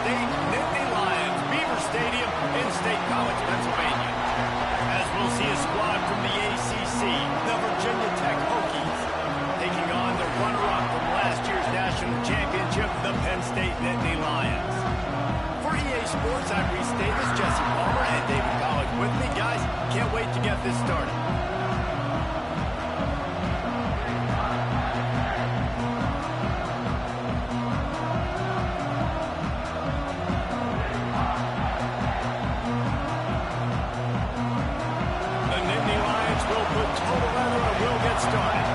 State Nittany Lions, Beaver Stadium in State College, Pennsylvania. As we'll see a squad from the ACC, the Virginia Tech Hokies, taking on the runner-up from last year's national championship, the Penn State Nittany Lions. For EA Sports, I'm Reese Davis, Jesse Palmer, and David College with me. Guys, can't wait to get this started. The Nittany Lions will put total leather and we'll get started.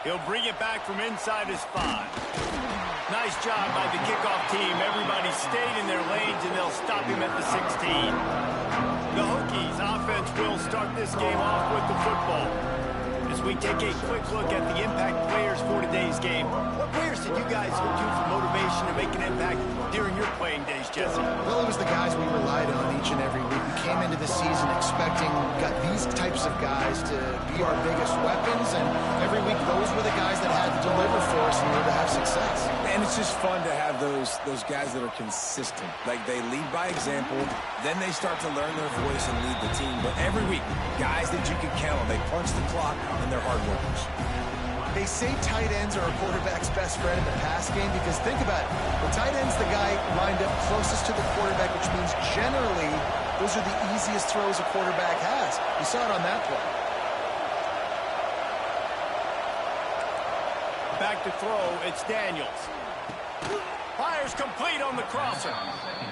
He'll bring it back from inside his 5. Nice job by the kickoff team. Everybody stayed in their lanes, and they'll stop him at the 16. The Hokies offense will start this game off with the football. As we take a quick look at the impact players for today's game, what players did you guys look to for motivation to make an impact during your playing days, Jesse? Well, it was the guys we relied on each and every week. We came into the season expecting these types of guys to be our biggest weapons, and every week those were the guys that had to deliver for us in order to have success. And it's just fun to have those guys that are consistent. Like, they lead by example, then they start to learn their voice and lead the team. But every week, guys that you can count on, they punch the clock, and they're hard workers. They say tight ends are a quarterback's best friend in the pass game because think about it. The tight end's the guy lined up closest to the quarterback, which means generally those are the easiest throws a quarterback has. You saw it on that play. Back to throw, it's Daniels. Fires complete on the crosser.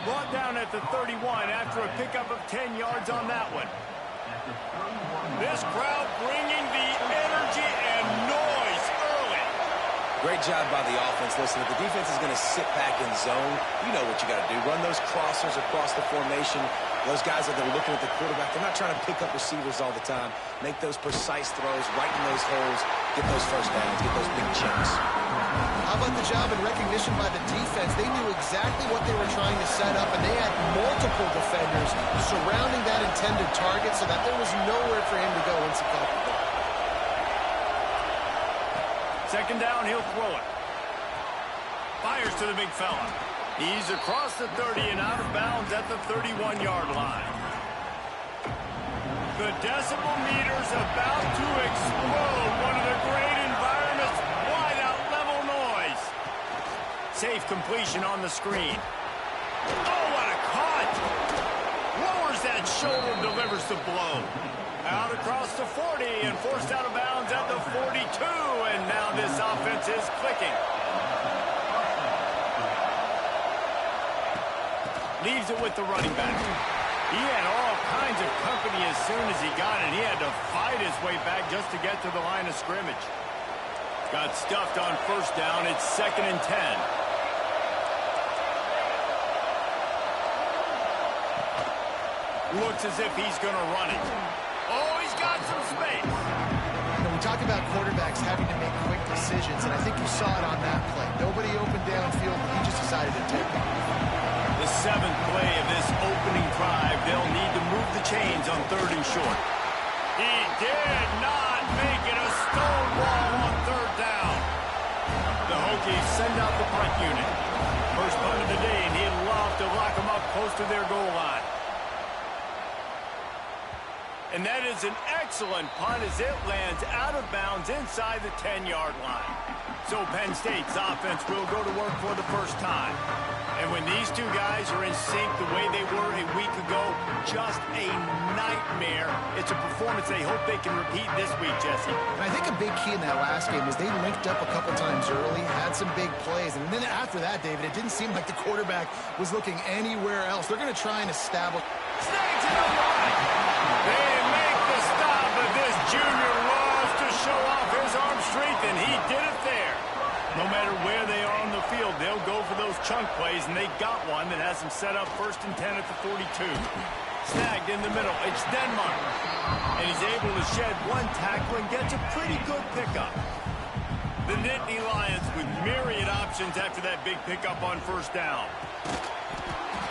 Brought down at the 31 after a pickup of 10 yards on that one. This crowd bringing the energy and noise early. Great job by the offense. Listen, if the defense is going to sit back in zone, you know what you got to do. Run those crossers across the formation. Those guys that are looking at the quarterback, they're not trying to pick up receivers all the time. Make those precise throws, right in those holes, get those first downs, get those big chunks. How about the job and recognition by the defense? They knew exactly what they were trying to set up, and they had multiple defenders surrounding that intended target so that there was nowhere for him to go once he caught the ball. Second down, he'll throw it. Fires to the big fella. He's across the 30 and out of bounds at the 31-yard line. The decibel meter's about to explode. One of the great environments, wide out level noise. Safe completion on the screen. Oh, what a cut! Lowers that shoulder, delivers the blow. Out across the 40 and forced out of bounds at the 42. And now this offense is clicking. Leaves it with the running back. He had all kinds of company as soon as he got it. He had to fight his way back just to get to the line of scrimmage. Got stuffed on first down. It's 2nd and 10. Looks as if he's going to run it. Oh, he's got some space. We talk about quarterbacks having to make quick decisions, and I think you saw it on that play. Nobody opened downfield, but he just decided to take it. The 7th play of this opening drive, they'll need to move the chains on 3rd and short. He did not make it a stonewall on 3rd down. The Hokies send out the punt unit. First punt of the day, and he'd love to lock them up close to their goal line. And that is an excellent punt as it lands out of bounds inside the 10-yard line. So Penn State's offense will go to work for the first time. And when these two guys are in sync the way they were a week ago, just a nightmare. It's a performance they hope they can repeat this week, Jesse. And I think a big key in that last game is they linked up a couple times early, had some big plays. And then after that, David, it didn't seem like the quarterback was looking anywhere else. They're going to try and establish. Snags it up wide. They make the stop, but this junior loves to show off his arm strength, and he did it there. No matter where they are on the field, they'll go for those chunk plays, and they got one that has them set up 1st and 10 at the 42. Snagged in the middle. It's Denmark. And he's able to shed one tackle and gets a pretty good pickup. The Nittany Lions with myriad options after that big pickup on 1st down.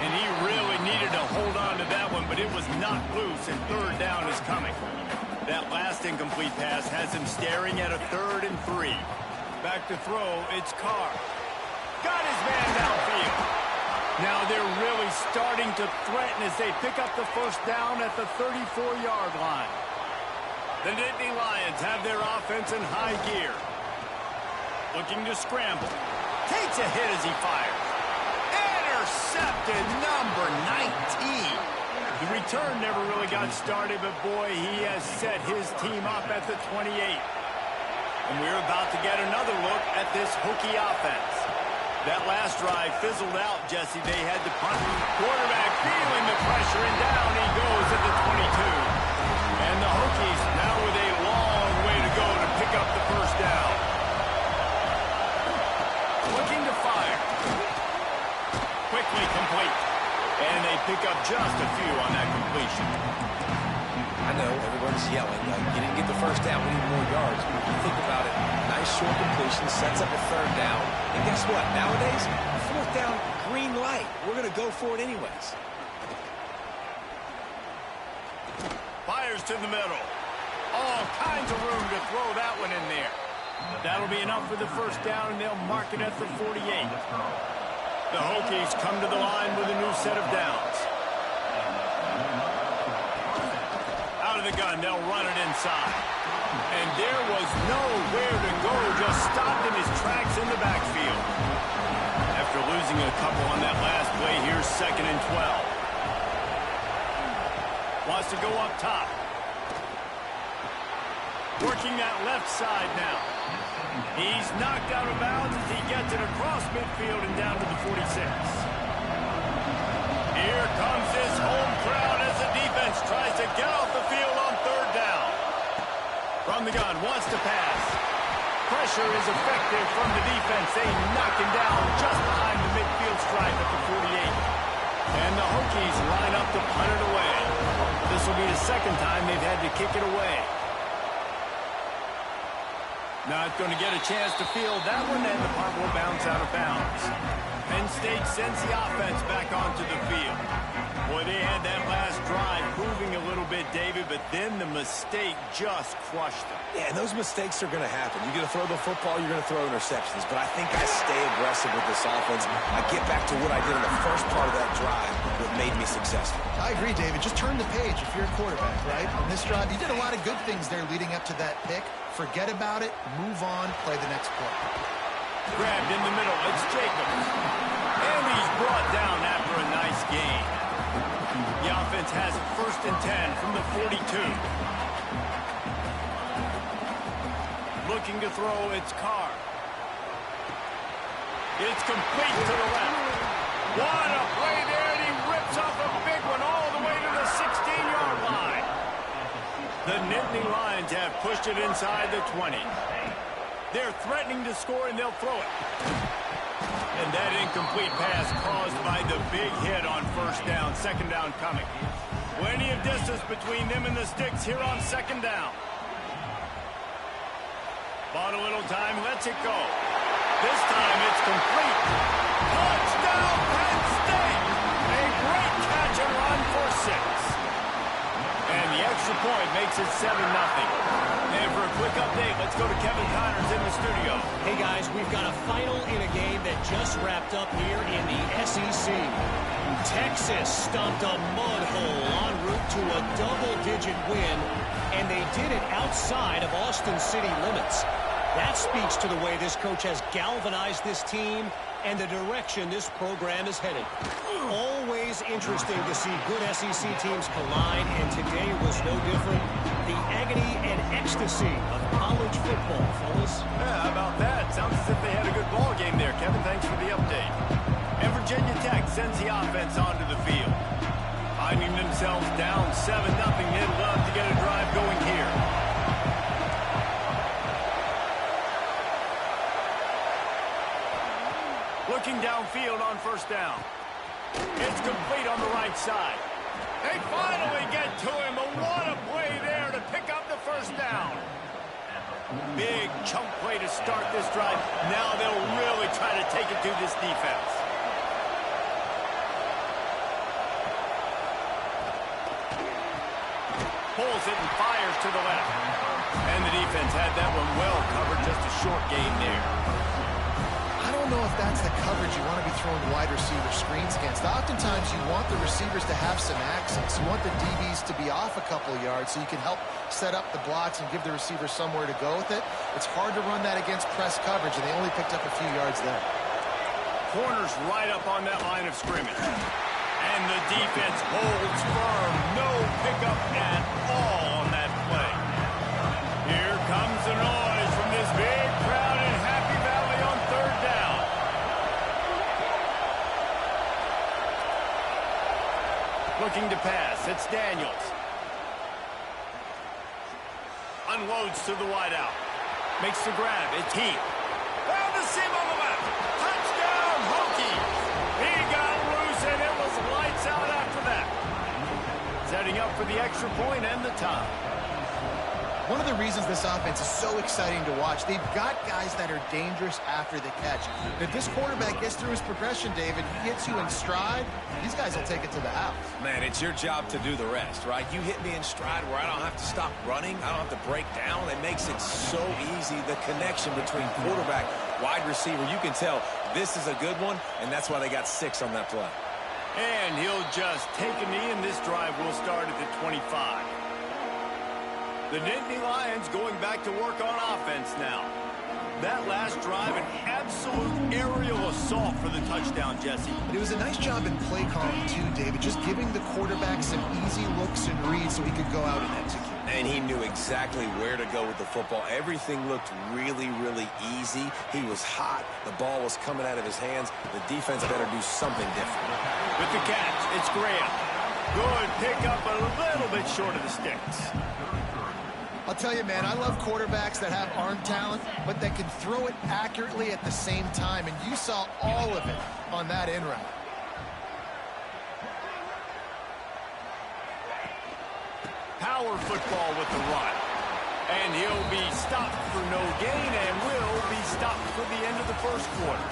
And he really needed to hold on to that one, but it was knocked loose, and 3rd down is coming. That last incomplete pass has him staring at a 3rd and 3. Back to throw, it's Carr. Got his man downfield. Now they're really starting to threaten as they pick up the first down at the 34-yard line. The Nittany Lions have their offense in high gear. Looking to scramble. Takes a hit as he fires. Intercepted, number 19. The return never really got started, but boy, he has set his team up at the 28. And we're about to get another look at this Hokie offense. That last drive fizzled out, Jesse. They had to punt. Quarterback feeling the pressure, and down he goes at the 22. And the Hokies now with a long way to go to pick up the first down. Looking to fire. Quickly complete. And they pick up just a few on that completion. I know everyone's yelling, you didn't get the first down, we need more yards. Think about it. Nice short completion, sets up a 3rd down. And guess what? Nowadays, 4th down, green light. We're going to go for it anyways. Fires to the middle. All kinds of room to throw that one in there. That'll be enough for the first down, and they'll mark it at the 48. The Hokies come to the line with a new set of downs. Out of the gun, they'll run it inside. And there was nowhere to go, just stopped in his tracks in the backfield. After losing a couple on that last play, here's 2nd and 12. Wants to go up top. Working that left side now. He's knocked out of bounds as he gets it across midfield and down to the 46. Here comes his home crowd as the defense tries to get off the field on 3rd down. From the gun, wants to pass. Pressure is effective from the defense. They knock him down just behind the midfield stripe at the 48. And the Hokies line up to punt it away. This will be the 2nd time they've had to kick it away. Not going to get a chance to field that one, and the punt will bounce out of bounds. Penn State sends the offense back onto the field. Boy, they had that last drive moving a little bit, David, but then the mistake just crushed them. Yeah, and those mistakes are going to happen. You're going to throw the football, you're going to throw interceptions. But I think I stay aggressive with this offense. I get back to what I did in the first part of that drive that made me successful. I agree, David. Just turn the page if you're a quarterback, right? On this drive, you did a lot of good things there leading up to that pick. Forget about it, move on, play the next play. Grabbed in the middle, it's Jacobs. And he's brought down after a nice gain. The offense has it 1st and 10 from the 42. Looking to throw, it's Carr. It's complete to the left. What a play there, and he rips off a big one all the way to the 16-yard line. The Nittany Lions have pushed it inside the 20. They're threatening to score, and they'll throw it. And that incomplete pass caused by the big hit on 1st down. 2nd down coming. Plenty of distance between them and the sticks here on 2nd down. Bought a little time, lets it go. This time it's complete. Touchdown, Penn State! A great catch and run for 6. And the extra point makes it 7-0. And for a quick update, let's go to Kevin Connors in the studio. Hey, guys, we've got a final in a game that just wrapped up here in the SEC. Texas stomped a mud hole en route to a double-digit win, and they did it outside of Austin city limits. That speaks to the way this coach has galvanized this team and the direction this program is headed. Always interesting to see good SEC teams collide, and today was no different. The agony and ecstasy of college football, fellas. Yeah, how about that? Sounds as if they had a good ball game there. Kevin, thanks for the update. And Virginia Tech sends the offense onto the field. Finding themselves down 7-0, they'd love to get a drive going here. Looking downfield on 1st down. It's complete on the right side. They finally get to him, but what a play there to pick up the 1st down. Big chunk play to start this drive. Now they'll really try to take it to this defense. pulls it and fires to the left. And the defense had that one well covered, just a short gain there. I don't know if that's the coverage you want to be throwing wide receiver screens against. Oftentimes, you want the receivers to have some access. You want the DBs to be off a couple yards so you can help set up the blocks and give the receiver somewhere to go with it. It's hard to run that against press coverage, and they only picked up a few yards there. Corner's right up on that line of scrimmage. And the defense holds firm. No pickup at all on that play. Here comes the noise from this big crowd in Happy Valley on third down. Looking to pass. It's Daniels. Unloads to the wideout. Makes the grab. It's Heath. Found the seam on the left. Touchdown, Hokies. He got loose, and it was lights out after that. Setting up for the extra point and the tie. One of the reasons this offense is so exciting to watch, they've got guys that are dangerous after the catch. If this quarterback gets through his progression, David, he hits you in stride, these guys will take it to the house. Man, it's your job to do the rest, right? You hit me in stride where I don't have to stop running. I don't have to break down. It makes it so easy. The connection between quarterback, wide receiver, you can tell this is a good one, and that's why they got 6 on that play. And he'll just take a knee, and this drive will start at the 25. The Nittany Lions going back to work on offense now. That last drive, an absolute aerial assault for the touchdown, Jesse. It was a nice job in play calling, too, David, just giving the quarterback some easy looks and reads so he could go out and execute. And he knew exactly where to go with the football. Everything looked really, really easy. He was hot. The ball was coming out of his hands. The defense better do something different. With the catch, it's Graham. Good pickup, a little bit short of the sticks. I'll tell you, man, I love quarterbacks that have arm talent, but that can throw it accurately at the same time, and you saw all of it on that in route. Power football with the run. And he'll be stopped for no gain and will be stopped for the end of the first quarter.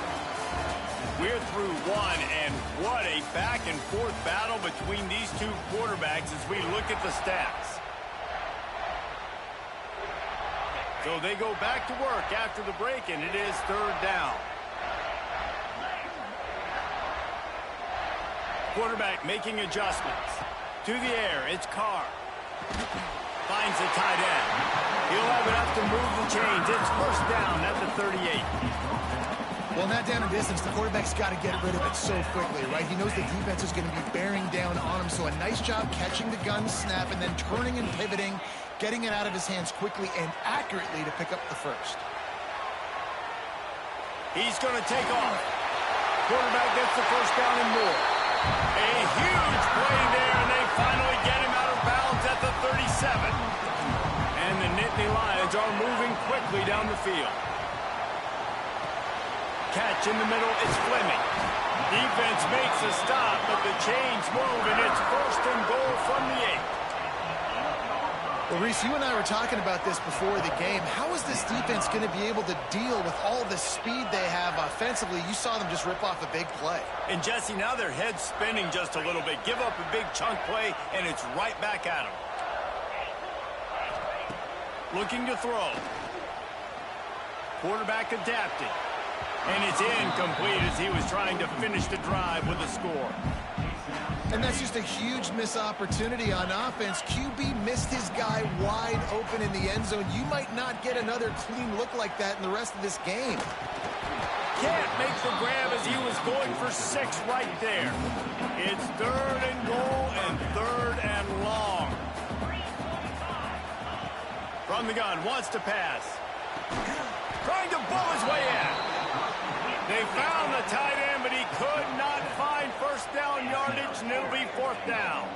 We're through one, and what a back-and-forth battle between these two quarterbacks as we look at the stats. So they go back to work after the break, and it is third down. Quarterback making adjustments. To the air, it's Carr. Finds the tight end. He'll have enough to move the chains. It's first down at the 38. Well, not down in distance, the quarterback's got to get rid of it so quickly, right? He knows the defense is going to be bearing down on him, so a nice job catching the gun snap and then turning and pivoting, getting it out of his hands quickly and accurately to pick up the first. He's going to take off. Quarterback gets the first down and more. A huge play there, and they finally get him out of bounds at the 37. And the Nittany Lions are moving quickly down the field. Catch in the middle, it's Fleming. Defense makes a stop, but the chains move, and it's first and goal from the 8. Well, Reese, you and I were talking about this before the game. How is this defense going to be able to deal with all the speed they have offensively? You saw them just rip off a big play. And, Jesse, now their head's spinning just a little bit. Give up a big chunk play, and it's right back at them. Looking to throw. Quarterback adapted. And it's incomplete as he was trying to finish the drive with a score. And that's just a huge missed opportunity on offense. QB missed his guy wide open in the end zone. You might not get another clean look like that in the rest of this game. Can't make the grab as he was going for 6 right there. It's third and goal and third and long. From the gun, wants to pass. Trying to bull his way in. They found the tight end, but he could not find first down yardage, and it'll be fourth down.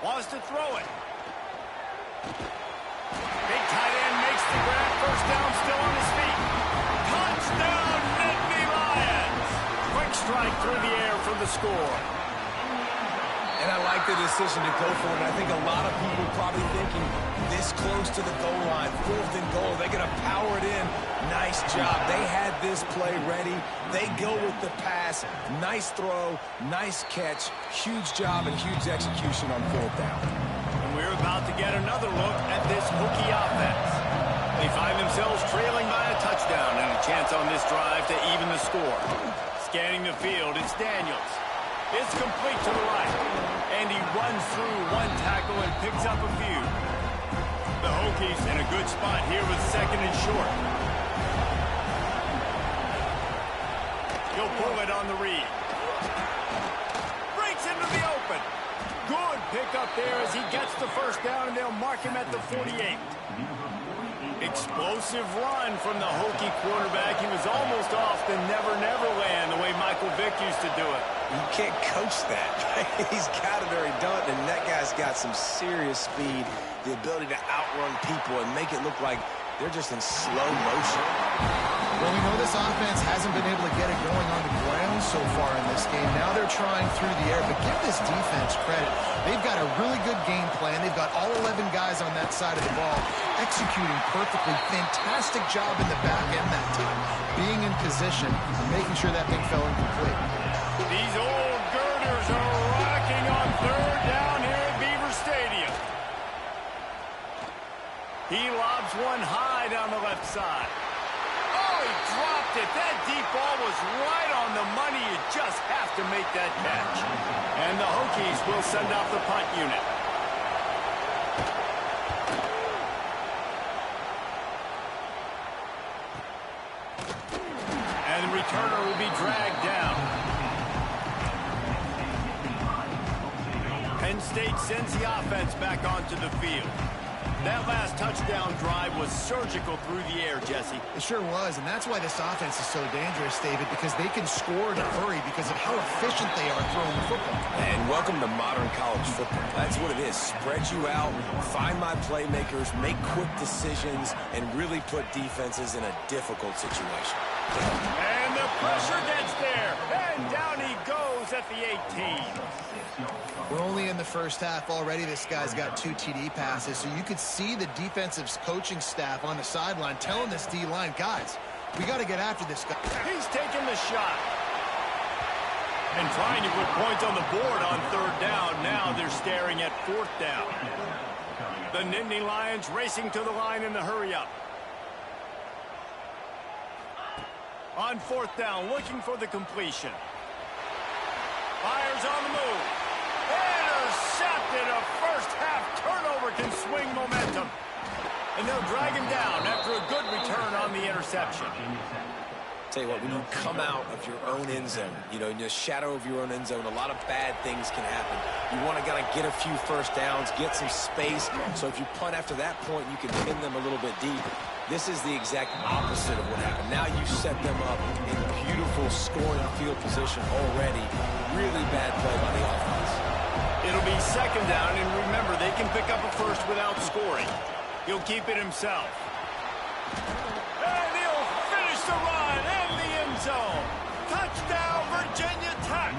Wants to throw it. Big tight end makes the grab. First down, still on his feet. Touchdown, Nittany Lions. Quick strike through the air for the score. And I like the decision to go for it. I think a lot of people probably thinking this close to the goal line, fourth and goal, they're going to power it in. Nice job. They had this play ready. They go with the pass. Nice throw, nice catch. Huge job and huge execution on fourth down. And about to get another look at this Hokie offense. They find themselves trailing by a touchdown and a chance on this drive to even the score. Scanning the field, it's Daniels. It's complete to the right. And he runs through one tackle and picks up a few. The Hokies in a good spot here with second and short. He'll pull it on the read. Breaks into the open. Good pick up there as he gets the first down, and they'll mark him at the 48. Explosive run from the Hokie quarterback. He was almost off the never-never land the way Michael Vick used to do it. You can't coach that. He's got it or he doesn't, and that guy's got some serious speed, the ability to outrun people and make it look like they're just in slow motion. Well, we know this offense hasn't been able to get it going on the ground so far in this game. Now they're trying through the air, but give this defense credit. They've got a really good game plan. They've got all 11 guys on that side of the ball executing perfectly. Fantastic job in the back end that time, being in position and making sure that thing fell incomplete. These old girders are rocking on third down here at Beaver Stadium. He lobs one high down the left side. Oh, he dropped it. That deep ball was right on the money. You just have to make that catch. And the Hokies will send out the punt unit. And the returner will be dragged down. Penn State sends the offense back onto the field. That last touchdown drive was surgical through the air, Jesse. It sure was, and that's why this offense is so dangerous, David, because they can score in a hurry because of how efficient they are throwing the football. And welcome to modern college football. That's what it is. Spread you out, find my playmakers, make quick decisions, and really put defenses in a difficult situation. And the pressure gets there. And down he goes at the 18. We're only in the first half already. This guy's got 2 TD passes, so you could see the defensive coaching staff on the sideline telling this D-line, guys, we got to get after this guy. He's taking the shot. And trying to put points on the board on third down. Now they're staring at fourth down. The Nittany Lions racing to the line in the hurry-up. On fourth down, looking for the completion. Fires on the move. Intercepted. A first-half turnover can swing momentum. And they'll drag him down after a good return on the interception. Tell you what, when you come out of your own end zone, you know, in the shadow of your own end zone, a lot of bad things can happen. You want to get a few first downs, get some space. So if you punt after that point, you can pin them a little bit deep. This is the exact opposite of what happened. Now you set them up in beautiful scoring field position already. Really bad play by the offense. It'll be second down, and remember, they can pick up a first without scoring. He'll keep it himself. And he'll finish the run in the end zone. Touchdown, Virginia Tech.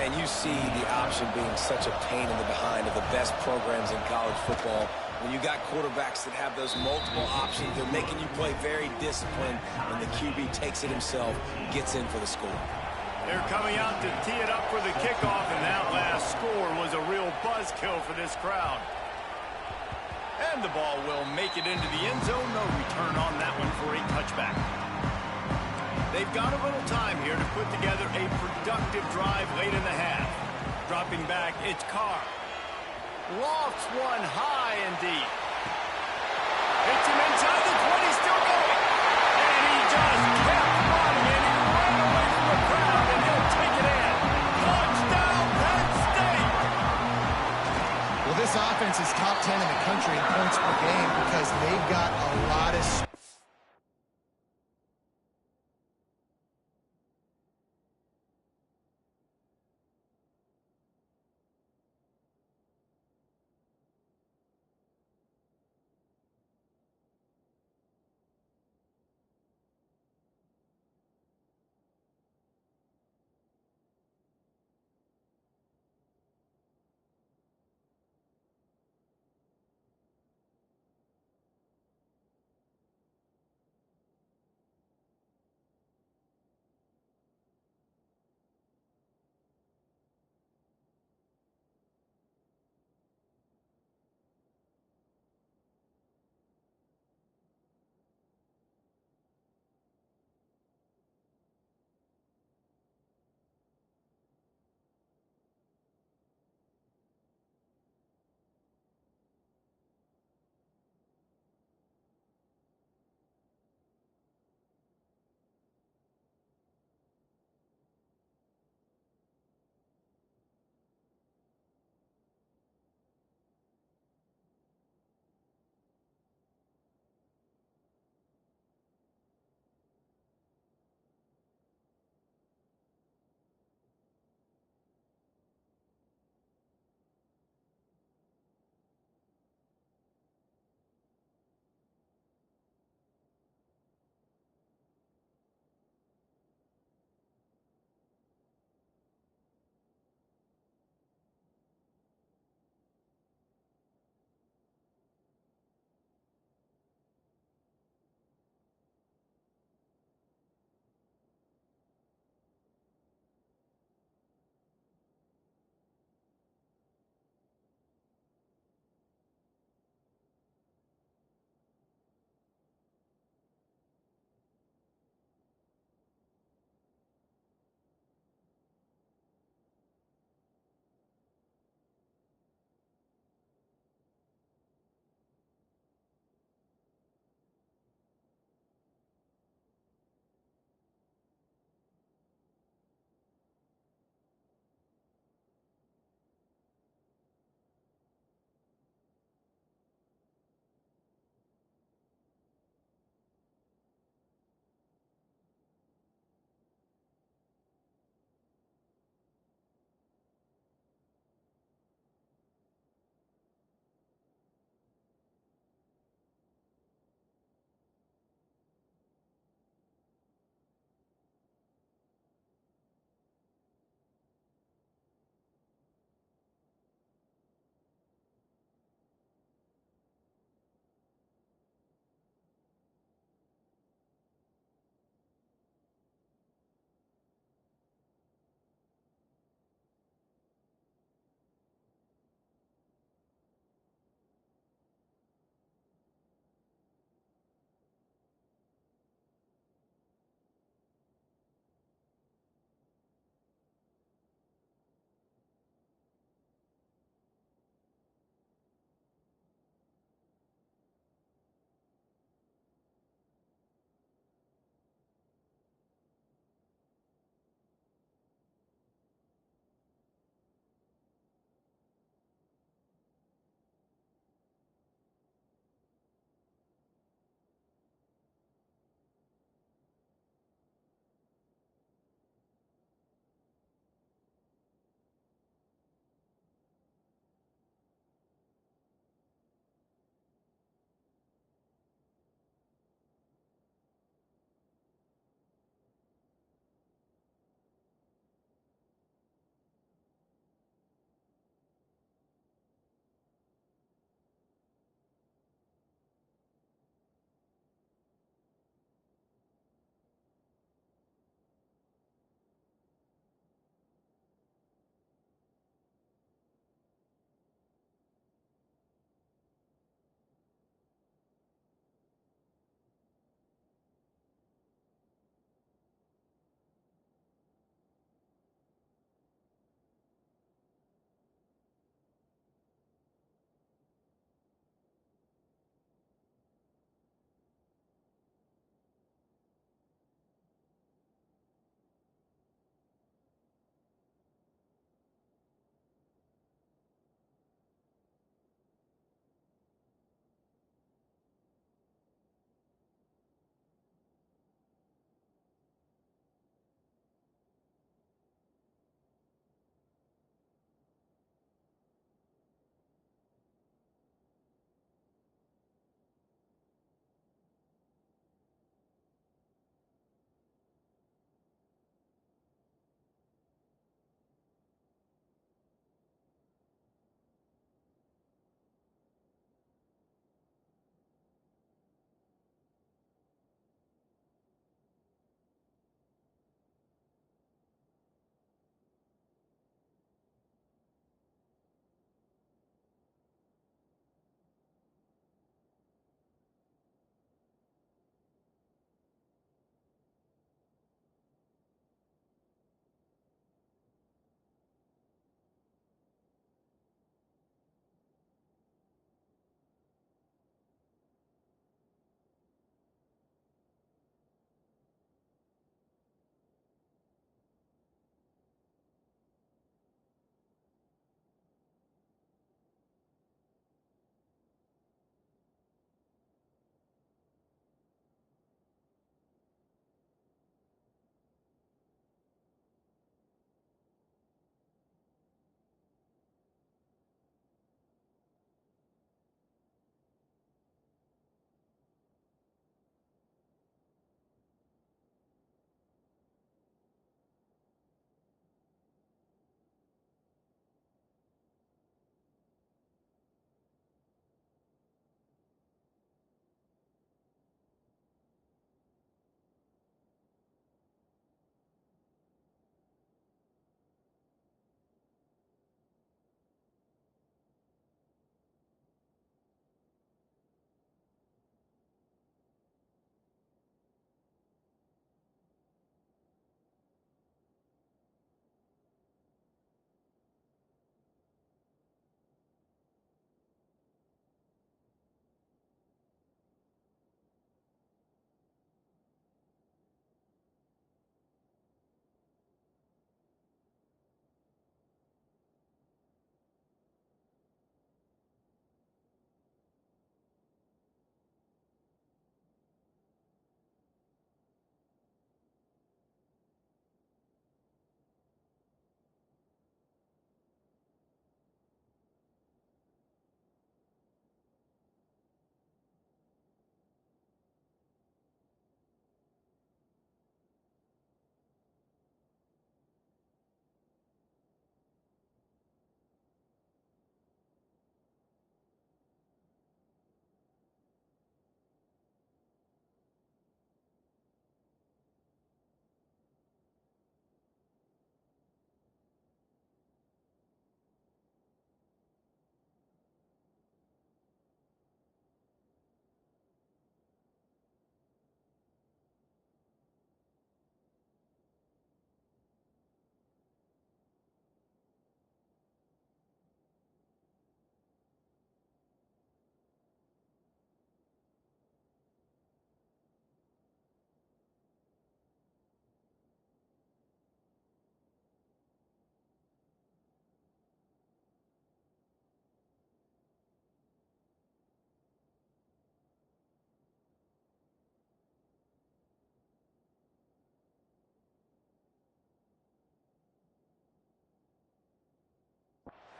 And you see the option being such a pain in the behind of the best programs in college football. When you got quarterbacks that have those multiple options, they're making you play very disciplined, and the QB takes it himself, gets in for the score. They're coming out to tee it up for the kickoff, and that last score was a real buzzkill for this crowd. And the ball will make it into the end zone. No return on that one for a touchback. They've got a little time here to put together a productive drive late in the half. Dropping back, it's Carr. Lofts one high and deep. Hits him inside the 20, still going. And he just kept running, and he ran away from the crowd, and he'll take it in. Touchdown, Penn State! Well, this offense is top 10 in the country in points per game because they've got a lot of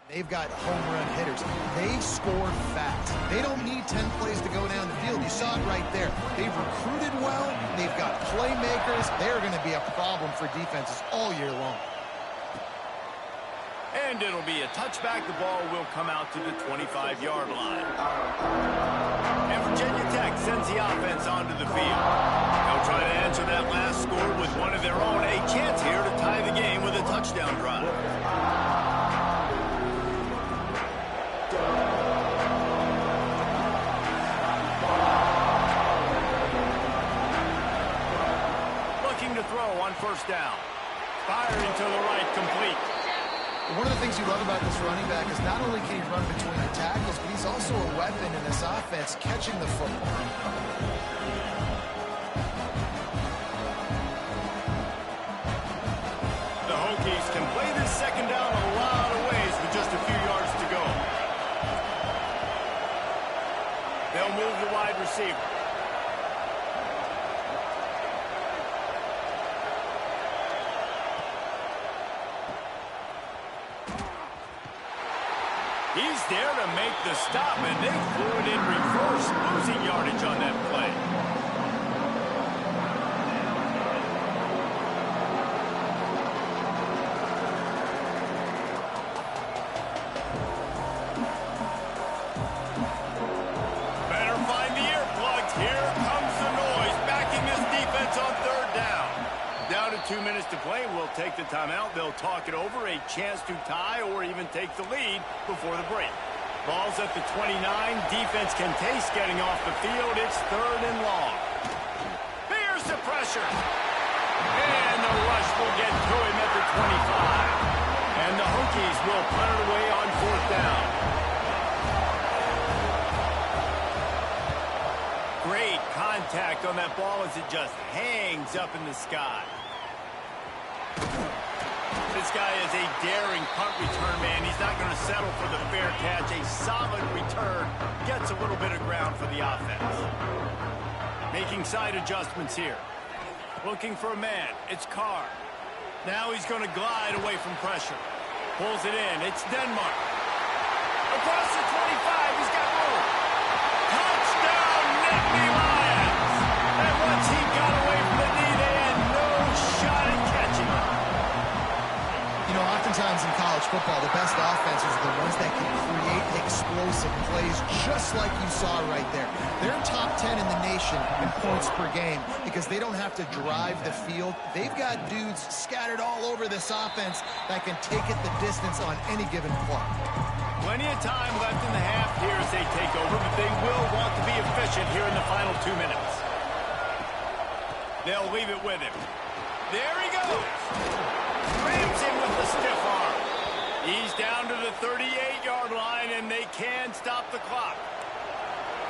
They've got home run hitters. They score fast. They don't need 10 plays to go down the field. You saw it right there. They've recruited well. They've got playmakers. They're going to be a problem for defenses all year long. And it'll be a touchback. The ball will come out to the 25-yard line. And Virginia Tech sends the offense onto the field. They'll try to answer that last score with one of their own. A chance here to tie the game with a touchdown drive. Looking to throw on first down. Firing to the right, complete. One of the things you love about this running back is not only can he run between the tackles, but he's also a weapon in this offense catching the football. The Hokies can play this second down a lot of ways with just a few yards to go. They'll move the wide receiver. He's there to make the stop, and they threw it in reverse, losing yardage on that play. Better find the earplugs. Here comes the noise, backing this defense on third down. Down to 2 minutes to play. We'll take the timeout. They'll talk it over. A chance to tie or even take the lead before the break. Ball's at the 29. Defense can taste getting off the field. It's third and long. Here's the pressure. And the rush will get to him at the 25. And the Hokies will punt it away on fourth down. Great contact on that ball as it just hangs up in the sky. This guy is a daring punt return man. He's not going to settle for the fair catch. A solid return. Gets a little bit of ground for the offense. Making side adjustments here. Looking for a man. It's Carr. Now he's going to glide away from pressure. Pulls it in. It's Denmark. Across the 25. He's got room. Touchdown, Nittany Lions. And once he got away from the knee, they had no shot at catching him. You know, oftentimes in college football, the best offenses are the ones that can create explosive plays, just like you saw right there. They're top 10 in the nation in points per game because they don't have to drive the field. They've got dudes scattered all over this offense that can take it the distance on any given play. Plenty of time left in the half here as they take over, but they will want to be efficient here in the final 2 minutes. They'll leave it with him. There he goes. Rams in with the stiff arm. He's down to the 38-yard line, and they can stop the clock.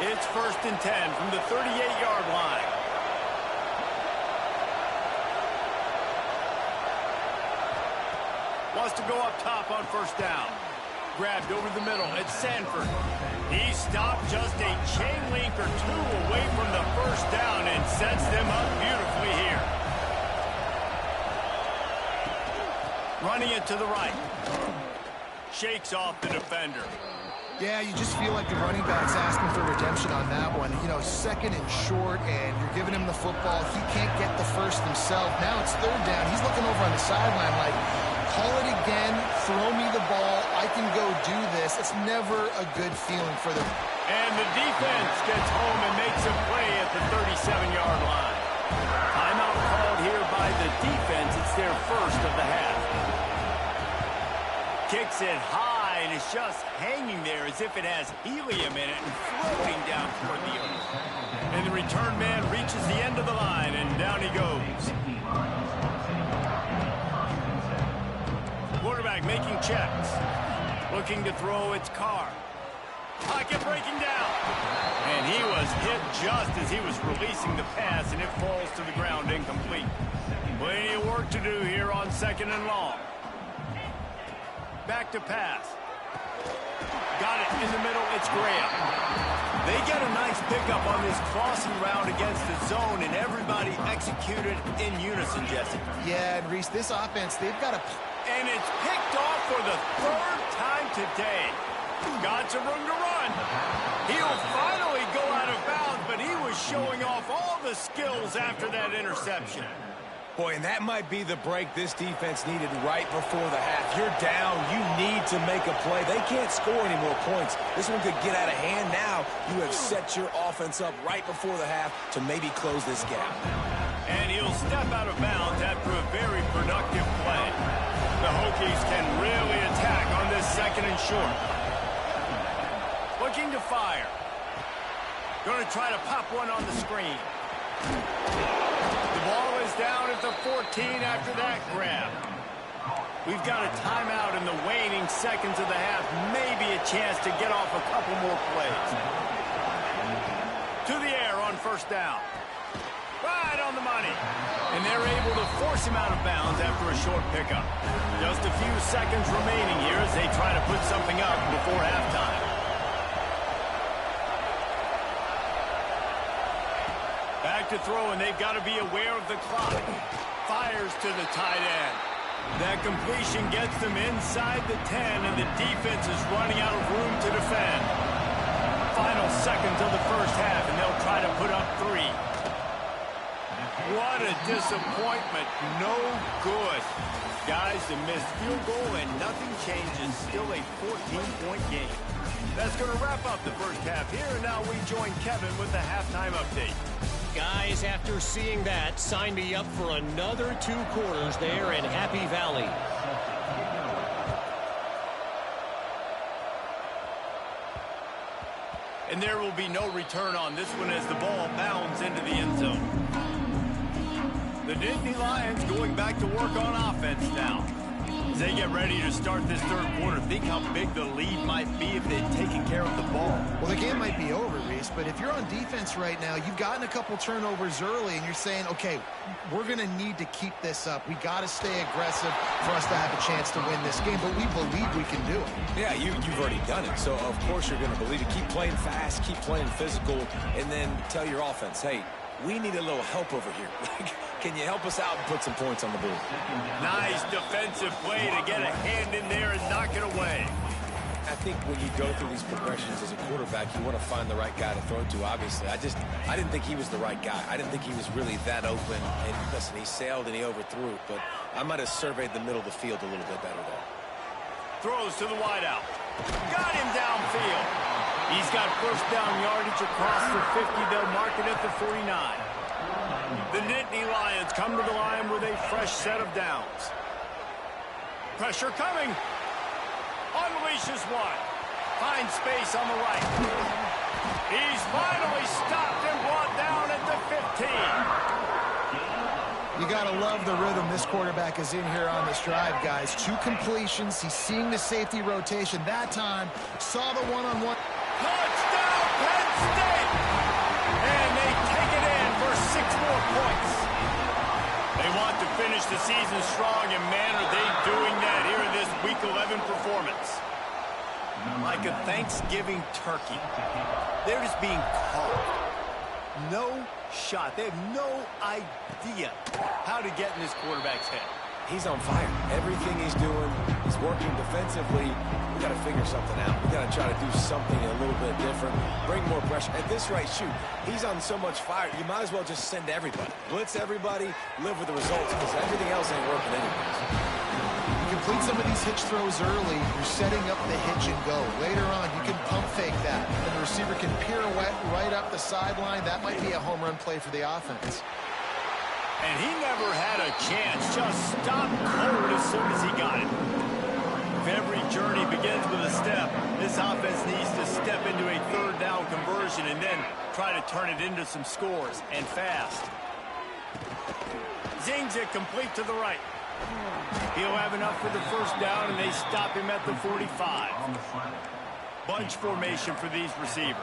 It's 1st and 10 from the 38-yard line. Wants to go up top on first down. Grabbed over the middle. It's Sanford. He stopped just a chain link or two away from the first down and sets them up beautifully here. Running it to the right. Shakes off the defender. Yeah, you just feel like the running back's asking for redemption on that one. You know, 2nd and short, and you're giving him the football. He can't get the first himself. Now it's 3rd down. He's looking over on the sideline like, call it again, throw me the ball, I can go do this. It's never a good feeling for them. And the defense gets home and makes a play at the 37-yard line. Timeout called here by the defense. It's their first of the half. Kicks it high, and it's just hanging there as if it has helium in it and floating down toward the earth. And the return man reaches the end of the line, and down he goes. Quarterback making checks. Looking to throw, it's Carr. Pocket breaking down. And he was hit just as he was releasing the pass, and it falls to the ground incomplete. Plenty of work to do here on 2nd and long. Back to pass. Got it in the middle. It's Graham. They get a nice pickup on this crossing route against the zone, and everybody executed in unison, Jesse. Yeah, and Reese, this offense, they've got to And it's picked off for the third time today. Got some room to run. He'll finally go out of bounds, but he was showing off all the skills after that interception. Boy, and that might be the break this defense needed right before the half. You're down. You need to make a play. They can't score any more points. This one could get out of hand now. You have set your offense up right before the half to maybe close this gap. And he'll step out of bounds after a very productive play. The Hokies can really attack on this second and short. Looking to fire. Going to try to pop one on the screen. The ball is down at the 14 after that grab. We've got a timeout in the waning seconds of the half. Maybe a chance to get off a couple more plays. To the air on first down. Right on the money. And they're able to force him out of bounds after a short pickup. Just a few seconds remaining here as they try to put something up before halftime. Back to throw, and they've got to be aware of the clock. Fires to the tight end. That completion gets them inside the 10, and the defense is running out of room to defend. Final seconds of the first half, and they'll try to put up 3. What a disappointment. No good. Guys, a missed field goal, and nothing changes. Still a 14-point game. That's going to wrap up the first half here, and now we join Kevin with the halftime update. Guys, after seeing that, sign me up for another 2 quarters there in Happy Valley. And there will be no return on this one as the ball bounds into the end zone. The Nittany Lions going back to work on offense now. As they get ready to start this third quarter, think how big the lead might be if they'd taken care of the ball. Well, the game might be over, Reese, but if you're on defense right now, you've gotten a couple turnovers early, and you're saying, okay, we're going to need to keep this up. We got to stay aggressive for us to have a chance to win this game, but we believe we can do it. Yeah, you've already done it, so of course you're going to believe it. Keep playing fast, keep playing physical, and then tell your offense, hey, we need a little help over here. Can you help us out and put some points on the board? Nice defensive play to get a hand in there and knock it away. I think when you go through these progressions as a quarterback, you want to find the right guy to throw to, obviously. I didn't think he was the right guy. I didn't think he was really that open. And listen, he sailed and he overthrew it, but I might have surveyed the middle of the field a little bit better there. Throws to the wideout. Got him downfield. He's got first down yardage across the 50. They'll mark it at the 49. The Nittany Lions come to the line with a fresh set of downs. Pressure coming. Unleashes one. Finds space on the right. He's finally stopped and brought down at the 15. You got to love the rhythm this quarterback is in here on this drive, guys. 2 completions. He's seeing the safety rotation. That time, saw the one-on-one. Touchdown, Penn State! And they take it in for 6 more points. They want to finish the season strong, and man, are they doing that here in this Week 11 performance. Like a Thanksgiving turkey. They're just being caught. No shot. They have no idea how to get in this quarterback's head. He's on fire. Everything he's doing, he's working defensively. We got to figure something out. We got to try to do something a little bit different. Bring more pressure. At this rate, shoot, he's on so much fire, you might as well just send everybody. Blitz everybody, live with the results, because everything else ain't working anyways. You complete some of these hitch throws early, you're setting up the hitch and go. Later on, you can pump fake that, and the receiver can pirouette right up the sideline. That might be a home run play for the offense. And he never had a chance. Just stopped cold as soon as he got it. If every journey begins with a step, this offense needs to step into a third down conversion and then try to turn it into some scores, and fast. Zings it complete to the right. He'll have enough for the first down, and they stop him at the 45. Bunch formation for these receivers.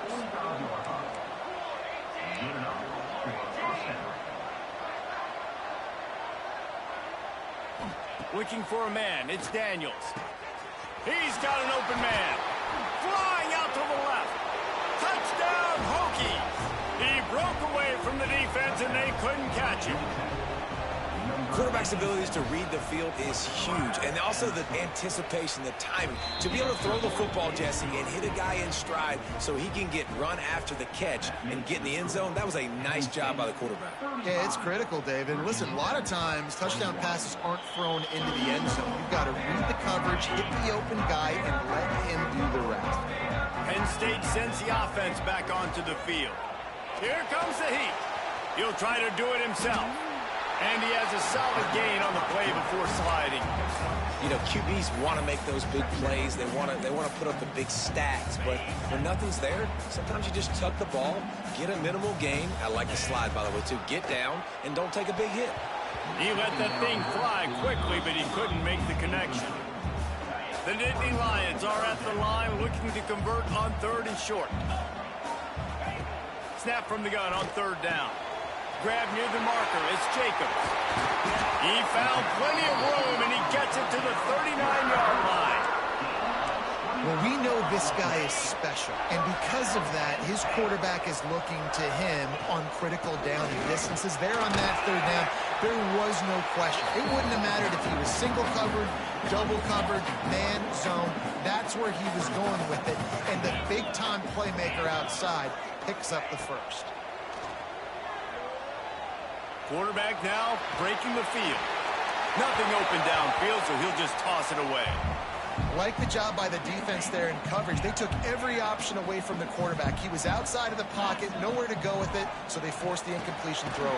Looking for a man. It's Daniels. He's got an open man. Flying out to the left. Touchdown, Hokies. He broke away from the defense, and they couldn't catch him. quarterback's abilities to read the field is huge. And also the anticipation, the timing. To be able to throw the football, Jesse, and hit a guy in stride so he can get run after the catch and get in the end zone, that was a nice job by the quarterback. Yeah, it's critical, David. Listen, a lot of times touchdown passes aren't thrown into the end zone. You've got to read the coverage, hit the open guy, and let him do the rest. Penn State sends the offense back onto the field. Here comes the heat. He'll try to do it himself. And he has a solid gain on the play before sliding. You know, QBs want to make those big plays. They want to put up the big stats. But when nothing's there, sometimes you just tuck the ball, get a minimal gain. I like the slide, by the way, too. Get down and don't take a big hit. He let that thing fly quickly, but he couldn't make the connection. The Nittany Lions are at the line looking to convert on 3rd and short. Snap from the gun on 3rd down. Grab near the marker. It's Jacobs. He found plenty of room, and he gets it to the 39-yard line. Well, we know this guy is special, and because of that, his quarterback is looking to him on critical down and distances. There on that 3rd down, there was no question. It wouldn't have mattered if he was single covered, double covered, man, zone. That's where he was going with it, and the big-time playmaker outside picks up the first. Quarterback now breaking the field. Nothing open downfield, so he'll just toss it away. Like the job by the defense there in coverage. They took every option away from the quarterback. He was outside of the pocket, nowhere to go with it, so they forced the incompletion throw.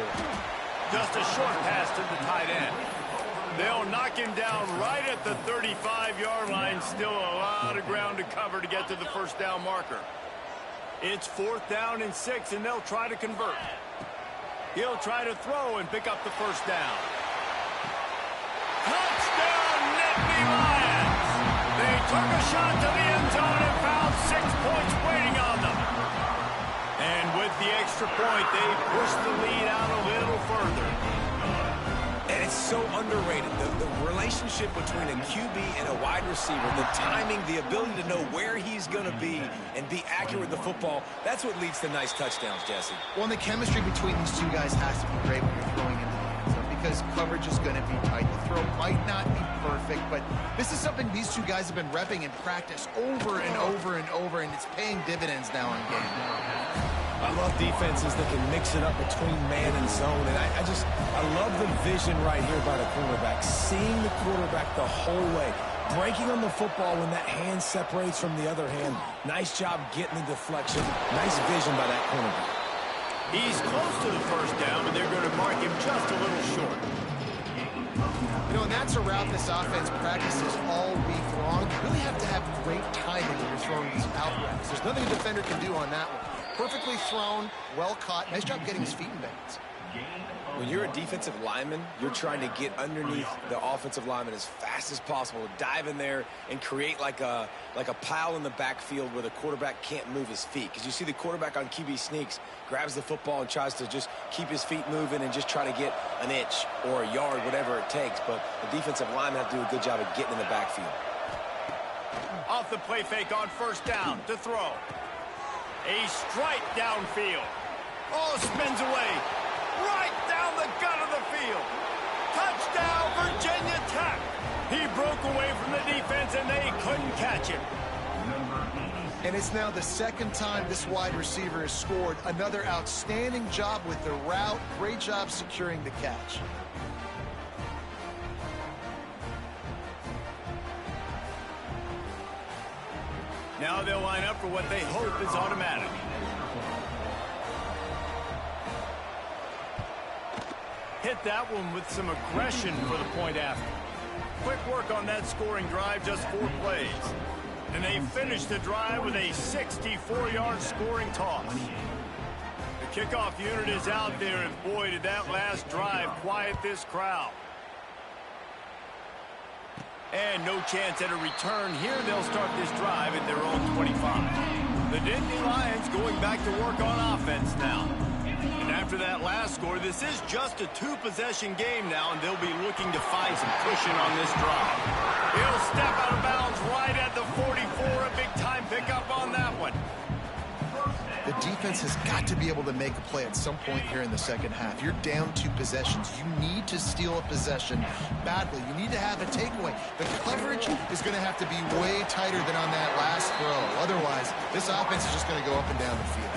Just a short pass to the tight end. They'll knock him down right at the 35-yard line. Still a lot of ground to cover to get to the 1st down marker. It's 4th down and 6, and they'll try to convert. He'll try to throw and pick up the 1st down. Touchdown, Nittany Lions! They took a shot to the end zone and found 6 points waiting on them. And with the extra point, they pushed the lead out a little further. And it's so underrated. The relationship between a QB and a wide receiver, the timing, the ability to know where he's going to be and be accurate with the football, that's what leads to nice touchdowns, Jesse. Well, and the chemistry between these two guys has to be great when you're throwing into the end zone because coverage is going to be tight. The throw might not be perfect, but this is something these two guys have been repping in practice over and over and over, and it's paying dividends now in game. I love defenses that can mix it up between man and zone, and I love the vision right here by the quarterback, seeing the quarterback the whole way, breaking on the football when that hand separates from the other hand. Nice job getting the deflection. Nice vision by that cornerback. He's close to the 1st down, but they're going to mark him just a little short. You know, and that's a route this offense practices all week long. You really have to have great timing when you're throwing these out routes. There's nothing a defender can do on that one. Perfectly thrown, well caught. Nice job getting his feet in bounds. When you're a defensive lineman, you're trying to get underneath the offensive lineman as fast as possible, dive in there and create like a pile in the backfield where the quarterback can't move his feet. Because you see the quarterback on QB sneaks, grabs the football and tries to just keep his feet moving and just try to get an inch or a yard, whatever it takes. But the defensive lineman has to do a good job of getting in the backfield. Off the play fake on 1st down to throw. A strike downfield. Oh, spins away. Right down the gut of the field. Touchdown, Virginia Tech. He broke away from the defense, and they couldn't catch him. And it's now the 2nd time this wide receiver has scored. Another outstanding job with the route. Great job securing the catch. Now they'll line up for what they hope is automatic. Hit that one with some aggression for the point after. Quick work on that scoring drive, just 4 plays. And they finish the drive with a 64-yard scoring toss. The kickoff unit is out there, and boy, did that last drive quiet this crowd. And no chance at a return here. They'll start this drive at their own 25. The Nittany Lions going back to work on offense now. And after that last score, this is just a 2-possession game now, and they'll be looking to find some cushion on this drive. He'll step out of bounds right at the 44. A big-time pickup on that one. The defense has got to be able to make a play at some point here in the second half. You're down 2 possessions. You need to steal a possession badly. You need to have a takeaway. The coverage is going to have to be way tighter than on that last throw. Otherwise, this offense is just going to go up and down the field.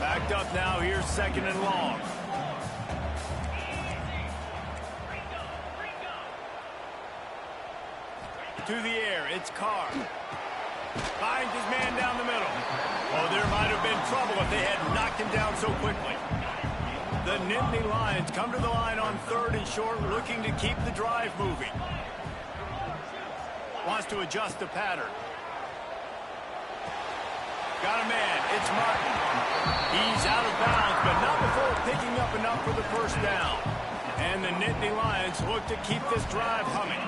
Backed up now. Here's 2nd and long. To the air, it's Carr. Finds his man down the middle. Oh, there might have been trouble if they had knocked him down so quickly. The Nittany Lions come to the line on 3rd and short, looking to keep the drive moving. Wants to adjust the pattern. Got a man. It's Martin. He's out of bounds, but not before picking up enough for the first down. And the Nittany Lions look to keep this drive humming.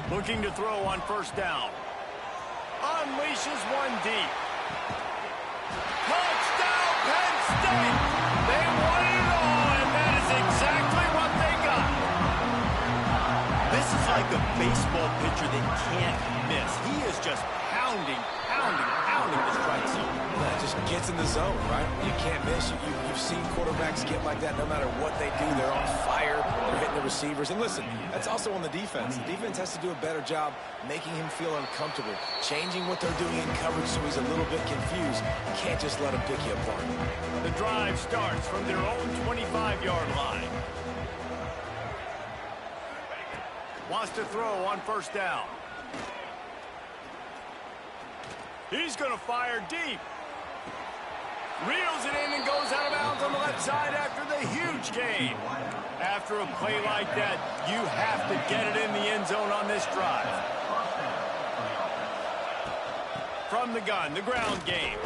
Looking to throw on 1st down. Unleashes one deep. Touchdown, Penn State! They won it all, and that is exactly what they got. This is like a baseball pitcher that can't miss. He is just pounding the strike zone. Yeah, just gets in the zone, right? You can't miss. You've seen quarterbacks get like that no matter what they do. They're on fire. They're hitting the receivers. And listen, that's also on the defense. The defense has to do a better job making him feel uncomfortable, changing what they're doing in coverage so he's a little bit confused. You can't just let him pick you apart. The drive starts from their own 25-yard line. Wants to throw on 1st down. He's going to fire deep. Reels it in and goes out of bounds on the left side after the huge gain. After a play like that, you have to get it in the end zone on this drive. From the gun, the ground game.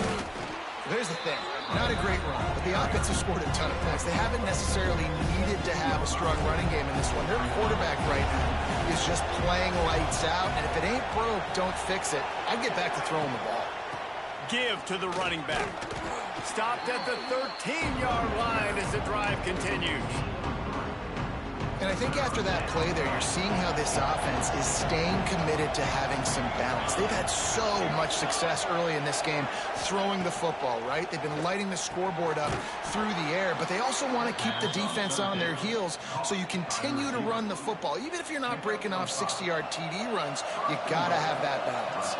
Here's the thing. Not a great run, but the offense has scored a ton of points. They haven't necessarily needed to have a strong running game in this one. Their quarterback right now is just playing lights out, and if it ain't broke, don't fix it. I'd get back to throwing the ball. Give to the running back. Stopped at the 13-yard line as the drive continues. And I think after that play there, you're seeing how this offense is staying committed to having some balance. They've had so much success early in this game throwing the football, right? They've been lighting the scoreboard up through the air, but they also want to keep the defense on their heels, so you continue to run the football. Even if you're not breaking off 60-yard TD runs, you got to have that balance.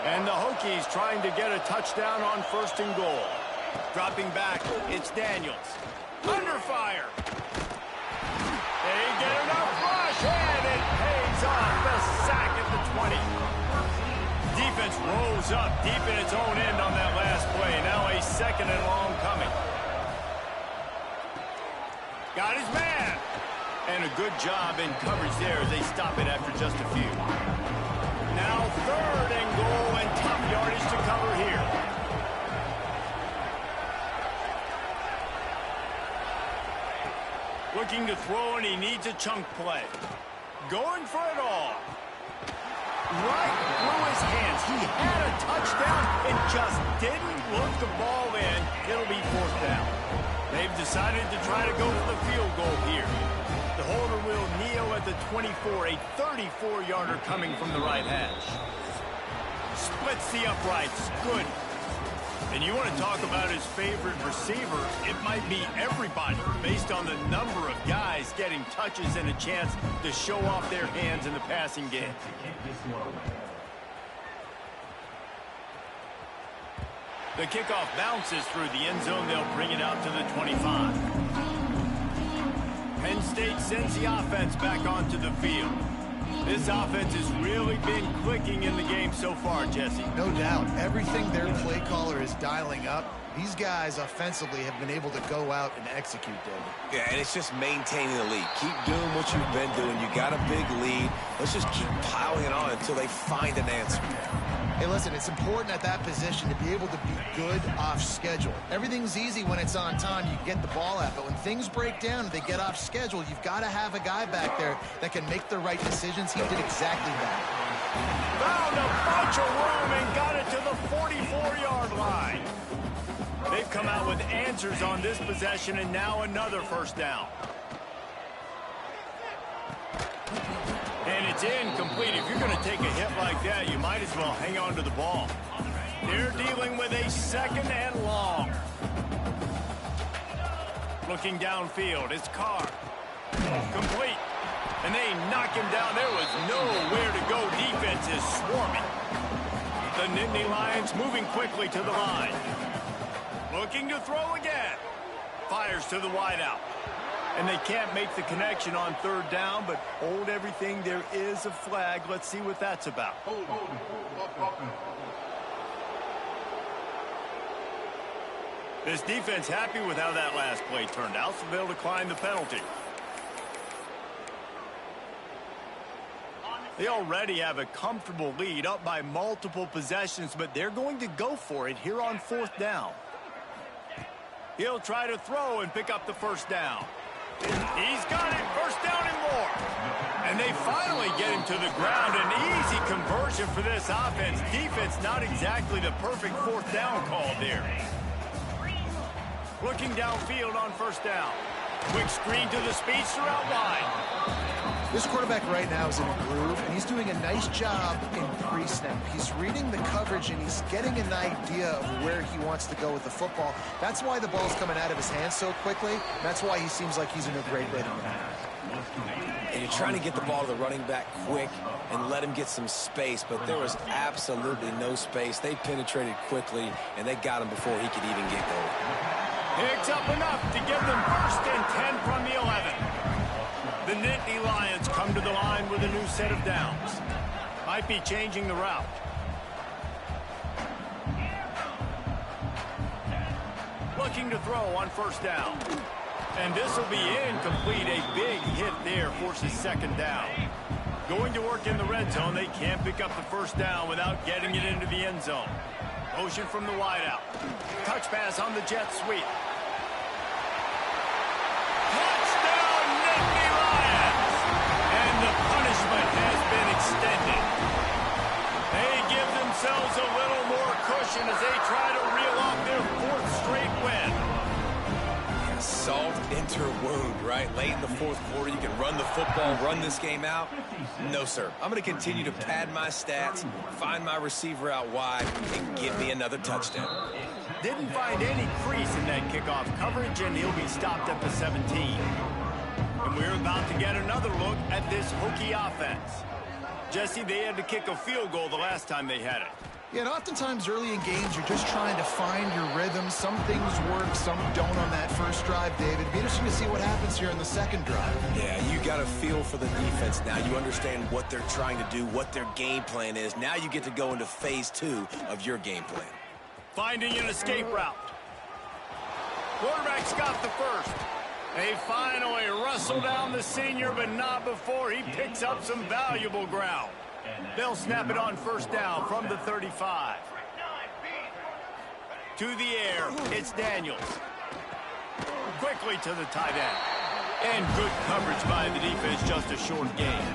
And the Hokies trying to get a touchdown on 1st and goal. Dropping back, it's Daniels. Under fire. They get enough rush, and it pays off. The sack at the 20. Defense rolls up deep in its own end on that last play. Now a 2nd and long coming. Got his man. And a good job in coverage there as they stop it after just a few. Now 3rd and goal, and tough yardage to cover here. Looking to throw, and he needs a chunk play. Going for it all. Right through his hands. He had a touchdown and just didn't look the ball in. It'll be 4th down. They've decided to try to go for the field goal here. The holder will kneel at the 24, a 34-yarder coming from the right hash. Splits the uprights. Good. And you want to talk about his favorite receiver, it might be everybody based on the number of guys getting touches and a chance to show off their hands in the passing game. The kickoff bounces through the end zone. They'll bring it out to the 25. Penn State sends the offense back onto the field. This offense has really been clicking in the game so far, Jesse. No doubt. Everything their play caller is dialing up, these guys offensively have been able to go out and execute, David. Yeah, and it's just maintaining the lead. Keep doing what you've been doing. You got a big lead. Let's just keep piling it on until they find an answer. Hey, listen, it's important at that position to be able to be good off schedule. Everything's easy when it's on time. You get the ball out. But when things break down and they get off schedule, you've got to have a guy back there that can make the right decisions. He did exactly that. Found a bunch of room and got it to the 44-yard line. They've come out with answers on this possession, and now another 1st down. And It's incomplete. If you're going to take a hit like that, you might as well hang on to the ball. They're dealing with a 2nd and long. Looking downfield, it's Carr. Complete. And they knock him down. There was nowhere to go. Defense is swarming. The Nittany Lions moving quickly to the line. Looking to throw again. Fires to the wideout. And they can't make the connection on 3rd down, but hold everything. There is a flag. Let's see what that's about. This defense happy with how that last play turned out, so they'll decline the penalty. They already have a comfortable lead, up by multiple possessions, but they're going to go for it here on 4th down. He'll try to throw and pick up the 1st down. He's got it, 1st down and more. And they finally get him to the ground. An easy conversion for this offense. Defense not exactly the perfect 4th down call there. Looking downfield on 1st down. Quick screen to the speedster out wide. This quarterback right now is in a groove, and he's doing a nice job in pre-snap. He's reading the coverage, and he's getting an idea of where he wants to go with the football. That's why the ball's coming out of his hands so quickly. That's why he seems like he's in a great rhythm. And you're trying to get the ball to the running back quick and let him get some space, but there was absolutely no space. They penetrated quickly, and they got him before he could even get going. Picks up enough to give them 1st and 10 from the 11. The Nittany Lions come to the line with a new set of downs. Might be changing the route. Looking to throw on 1st down. And this will be incomplete. A big hit there forces 2nd down. Going to work in the red zone. They can't pick up the 1st down without getting it into the end zone. Motion from the wideout. Touch pass on the jet sweep. Touchdown, Nittany Lions! And the punishment has been extended. They give themselves a little more cushion as they try to reel off their 4th straight win. Yeah, salt into a wound, right? Late in the 4th quarter, you can run the football, run this game out. No, sir. I'm going to continue to pad my stats, find my receiver out wide, and give me another touchdown. Didn't find any crease in that kickoff coverage, and he'll be stopped at the 17. And we're about to get another look at this Hokie offense. Jesse, they had to kick a field goal the last time they had it. Yeah, and oftentimes early in games, you're just trying to find your rhythm. Some things work, some don't on that first drive, David. It'd be interesting to see what happens here in the 2nd drive. Yeah, you got a feel for the defense now. You understand what they're trying to do, what their game plan is. Now you get to go into phase 2 of your game plan. Finding an escape route. Quarterback's got the 1st. They finally wrestle down the senior, but not before he picks up some valuable ground. They'll snap it on 1st down from the 35. To the air, it's Daniels. Quickly to the tight end. And good coverage by the defense, just a short gain.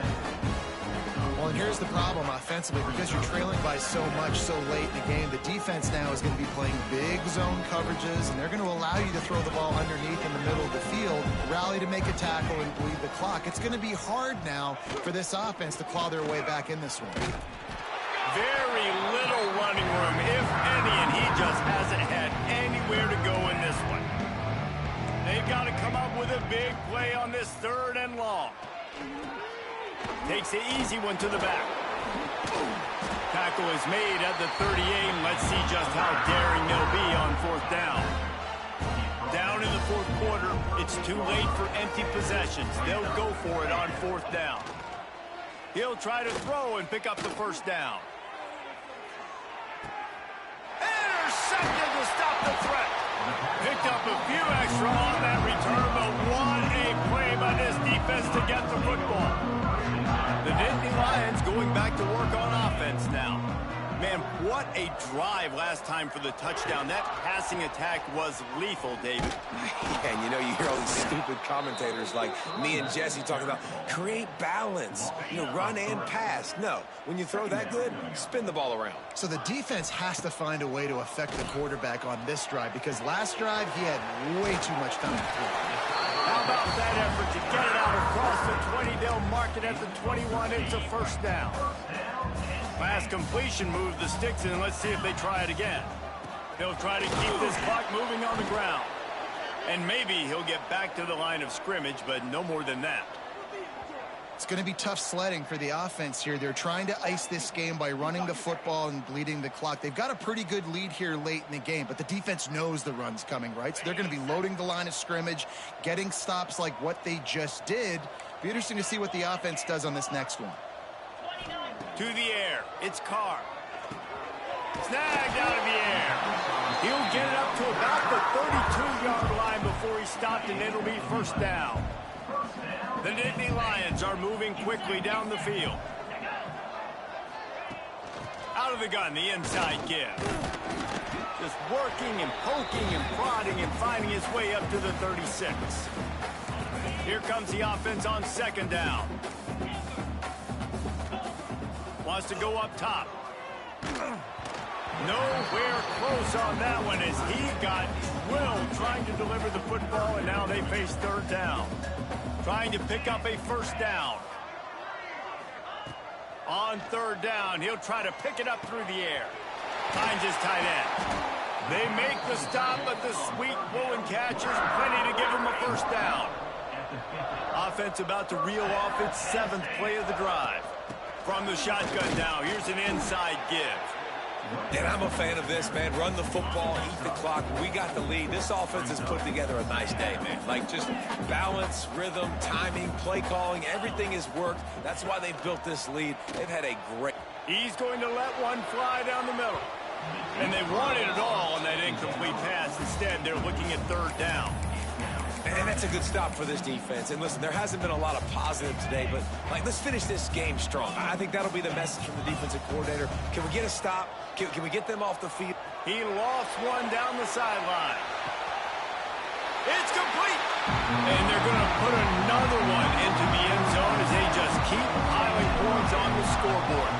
Well, and here's the problem offensively. Because you're trailing by so much so late in the game, the defense now is going to be playing big zone coverages, and they're going to allow you to throw the ball underneath in the middle of the field, rally to make a tackle, and bleed the clock. It's going to be hard now for this offense to claw their way back in this one. Very little running room, if any, and he just hasn't had anywhere to go in this one. They've got to come up with a big play on this 3rd and long. Takes the easy one to the back. Tackle is made at the 38, and let's see just how daring they'll be on 4th down. Down in the 4th quarter, it's too late for empty possessions. They'll go for it on 4th down. He'll try to throw and pick up the 1st down. Intercepted to stop the threat. Picked up a few extra on that return, but what a play by this defense to get the football. The Nittany Lions going back to work on offense now. Man, what a drive last time for the touchdown. That passing attack was lethal, David. Yeah, and you know, you hear all these stupid commentators like me and Jesse talking about create balance, run and pass. No, when you throw that good, spin the ball around. So the defense has to find a way to affect the quarterback on this drive, because last drive he had way too much time to throw. How about that effort to get it out across the 20? They'll mark it at the 21. It's a first down. Last completion moved the sticks in. Let's see if they try it again. They'll try to keep this clock moving on the ground. And maybe he'll get back to the line of scrimmage, but no more than that. It's going to be tough sledding for the offense here. They're trying to ice this game by running the football and bleeding the clock. They've got a pretty good lead here late in the game, but the defense knows the run's coming, right? So they're going to be loading the line of scrimmage, getting stops like what they just did. Be interesting to see what the offense does on this next one. To the air, it's Carr. Snagged out of the air. He'll get it up to about the 32-yard line before he stopped, and it'll be first down. The Nittany Lions are moving quickly down the field. Out of the gun, the inside give. Just working and poking and prodding and finding his way up to the 36. Here comes the offense on second down. Wants to go up top. Nowhere close on that one as he got drilled trying to deliver the football, and now they face third down. Trying to pick up a first down. On third down, he'll try to pick it up through the air. Finds his tight end. They make the stop, but the sweet pulling catch is plenty to give him a first down. Offense about to reel off its 7th play of the drive. From the shotgun now, here's an inside give. And I'm a fan of this, man. Run the football, eat the clock. We got the lead. This offense has put together a nice day, man. Like, just balance, rhythm, timing, play calling, everything has worked. That's why they've built this lead. They've had a great... He's going to let one fly down the middle. And they wanted it all on that incomplete pass. Instead, they're looking at third down. And that's a good stop for this defense. And listen, there hasn't been a lot of positive today, but let's finish this game strong. I think that'll be the message from the defensive coordinator. Can we get a stop? Can we get them off the field? He lost one down the sideline. It's complete. And they're going to put another one into the end zone as they just keep piling points on the scoreboard.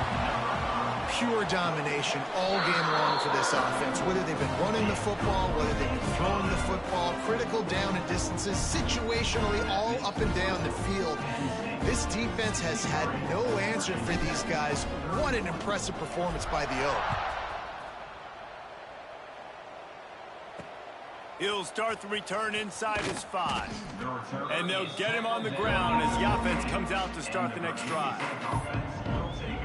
Pure domination all game long for this offense. Whether they've been running the football, whether they've been throwing the football, critical down and distances, situationally all up and down the field. This defense has had no answer for these guys. What an impressive performance by the Oak. He'll start the return inside his 5. And they'll get him on the ground as the offense comes out to start the next drive.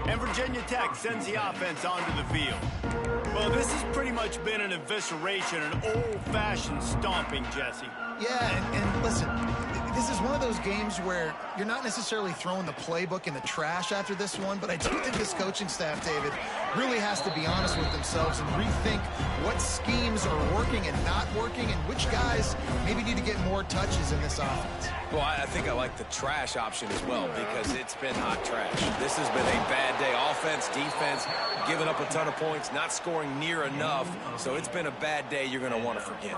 And Virginia Tech sends the offense onto the field. Well, this has pretty much been an evisceration, an old-fashioned stomping, Jesse. Yeah, and listen, this is one of those games where you're not necessarily throwing the playbook in the trash after this one, but I do think this coaching staff, David, really has to be honest with themselves and rethink what schemes are working and not working and which guys maybe need to get more touches in this offense. Well, I think I like the trash option as well because it's been hot trash. This has been a bad day. Offense, defense, giving up a ton of points, not scoring near enough. So it's been a bad day you're going to want to forget.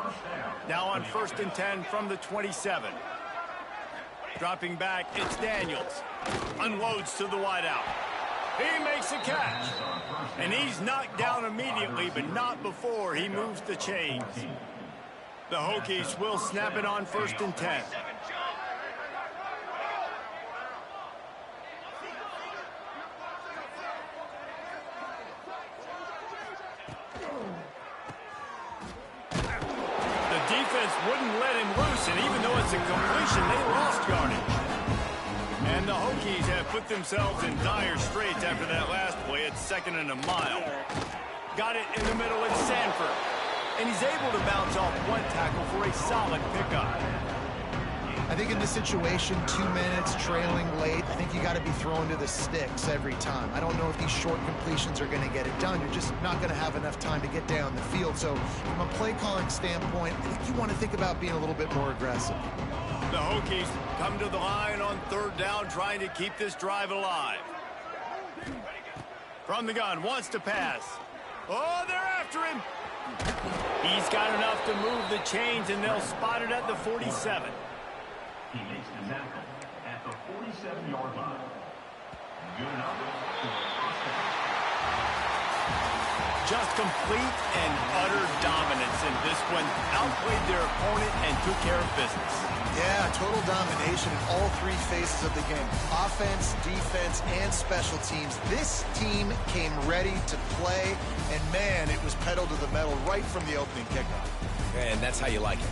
Now on 1st and 10 from the 27. Dropping back, it's Daniels. Unloads to the wideout. He makes a catch. And he's knocked down immediately, but not before he moves the chains. The Hokies will snap it on 1st and 10. Wouldn't let him loose, and even though it's a completion, they lost yardage. And the Hokies have put themselves in dire straits after that last play. It's 2nd and a mile. Got it in the middle, it's Sanford. And he's able to bounce off one tackle for a solid pickup. I think in this situation, 2 minutes, trailing late, I think you got to be throwing to the sticks every time. I don't know if these short completions are going to get it done. You're just not going to have enough time to get down the field. So from a play calling standpoint, I think you want to think about being a little bit more aggressive. The Hokies come to the line on 3rd down, trying to keep this drive alive. From the gun, wants to pass. Oh, they're after him. He's got enough to move the chains, and they'll spot it at the 47. He makes the tackle at the 47-yard line. Good enough for a first down. Just complete and utter dominance in this one. Outplayed their opponent and took care of business. Yeah, total domination in all three phases of the game. Offense, defense, and special teams. This team came ready to play, and man, it was pedal to the metal right from the opening kickoff. And that's how you like it.